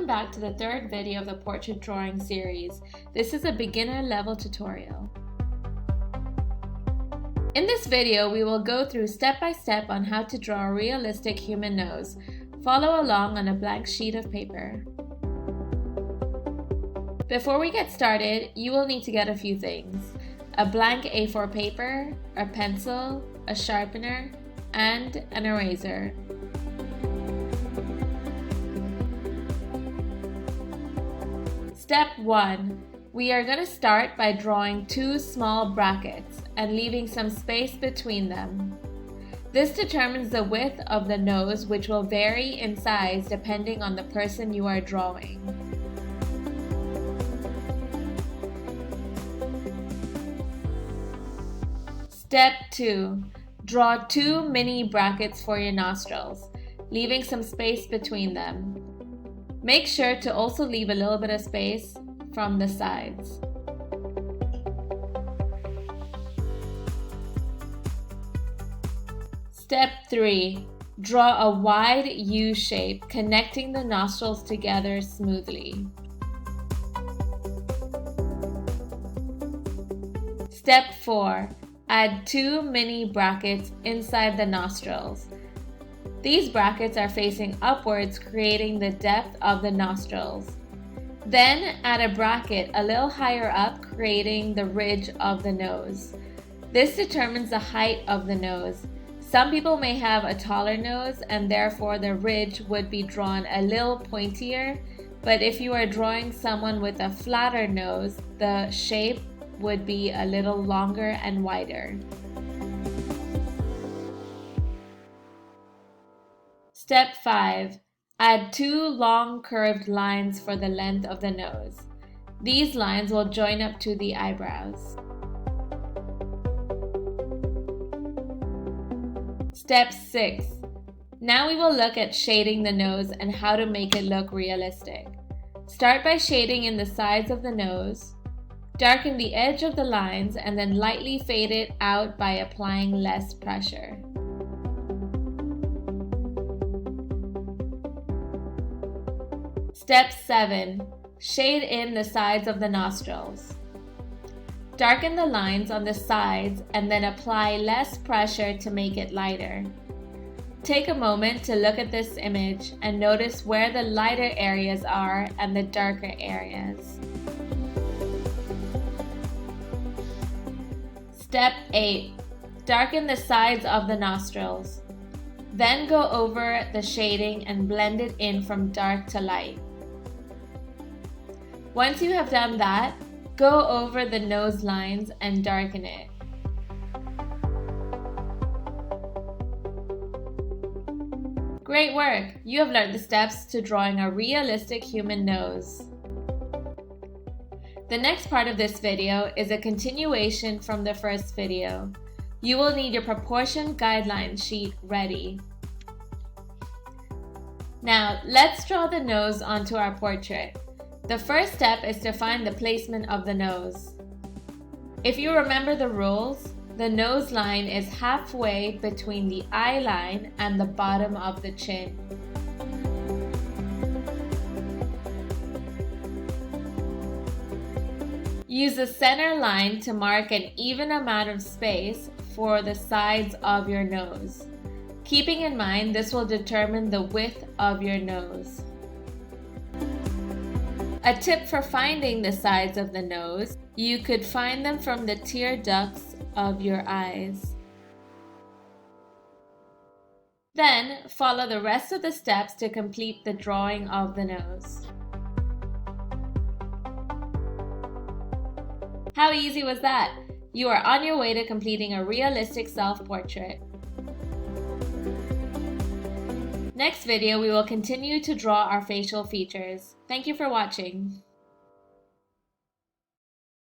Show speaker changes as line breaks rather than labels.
Welcome back to the third video of the portrait drawing series. This is a beginner level tutorial. In this video, we will go through step by step on how to draw a realistic human nose. Follow along on a blank sheet of paper. Before we get started, you will need to get a few things: a blank A4 paper, a pencil, a sharpener, and an eraser. Step 1. We are going to start by drawing two small brackets and leaving some space between them. This determines the width of the nose, which will vary in size depending on the person you are drawing. Step 2. Draw two mini brackets for your nostrils, leaving some space between them. Make sure to also leave a little bit of space from the sides. Step 3. Draw a wide U shape, connecting the nostrils together smoothly. Step 4. Add two mini brackets inside the nostrils. These brackets are facing upwards, creating the depth of the nostrils. Then add a bracket a little higher up, creating the ridge of the nose. This determines the height of the nose. Some people may have a taller nose and therefore the ridge would be drawn a little pointier, but if you are drawing someone with a flatter nose, the shape would be a little longer and wider. Step 5. Add two long curved lines for the length of the nose. These lines will join up to the eyebrows. Step 6. Now we will look at shading the nose and how to make it look realistic. Start by shading in the sides of the nose. Darken the edge of the lines and then lightly fade it out by applying less pressure. Step 7. Shade in the sides of the nostrils. Darken the lines on the sides and then apply less pressure to make it lighter. Take a moment to look at this image and notice where the lighter areas are and the darker areas. Step 8. Darken the sides of the nostrils. Then go over the shading and blend it in from dark to light. Once you have done that, go over the nose lines and darken it. Great work! You have learned the steps to drawing a realistic human nose. The next part of this video is a continuation from the first video. You will need your proportion guideline sheet ready. Now, let's draw the nose onto our portrait. The first step is to find the placement of the nose. If you remember the rules, the nose line is halfway between the eye line and the bottom of the chin. Use the center line to mark an even amount of space for the sides of your nose. Keeping in mind, this will determine the width of your nose. A tip for finding the sides of the nose: you could find them from the tear ducts of your eyes. Then, follow the rest of the steps to complete the drawing of the nose. How easy was that? You are on your way to completing a realistic self-portrait. Next video, we will continue to draw our facial features. Thank you for watching.